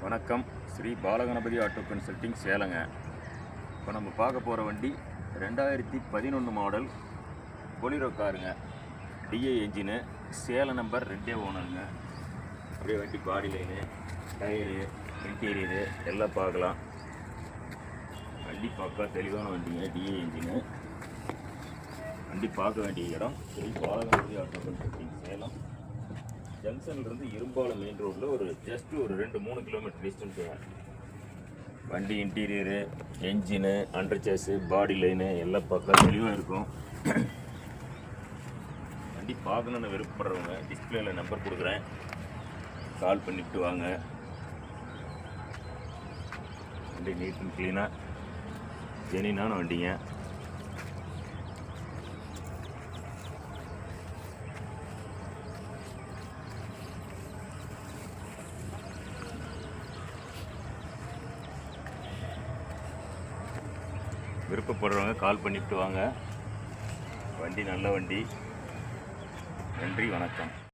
வணக்கம். Shri Balaganapathi auto consulting சேலங்க. இப்போ நம்ம பார்க்க போகிற வண்டி 2011 மாடல் பொலிரோ காருங்க. டிஏ என்ஜினு, சேலம் நம்பர் 2 ஓனருங்க. அப்படியே வண்டி பாடி லைனு, டயரு, இன்டீரியரு எல்லாம் பார்க்கலாம். வண்டி பார்க்க தெளிவான வண்டிங்க. DA engine. வண்டி பார்க்க வேண்டிய இடம் ஸ்ரீ பாலகணபதி ஆட்டோ கன்சல்டிங் சேலம். ஜங்ஷன்லேருந்து இரும்பாலம் மெயின் ரோட்டில் ஒரு 2-3 கிலோமீட்டர் டிஸ்டன்ஸ். வண்டி interior, engine, under chassis, body line எல்லாம் பக்கம் தெளிவாக இருக்கும். வண்டி பார்க்கணுன்னு விருப்பப்படுறவங்க டிஸ்பிளேயில் நம்பர் கொடுக்குறேன், கால் பண்ணிவிட்டு வாங்க. வண்டி நீட் அண்ட் க்ளீனாக ஜெனினான வண்டிங்க. விருப்பப்படுறவங்க கால் பண்ணிவிட்டு வாங்க. வண்டி நல்ல வண்டி. நன்றி, வணக்கம்.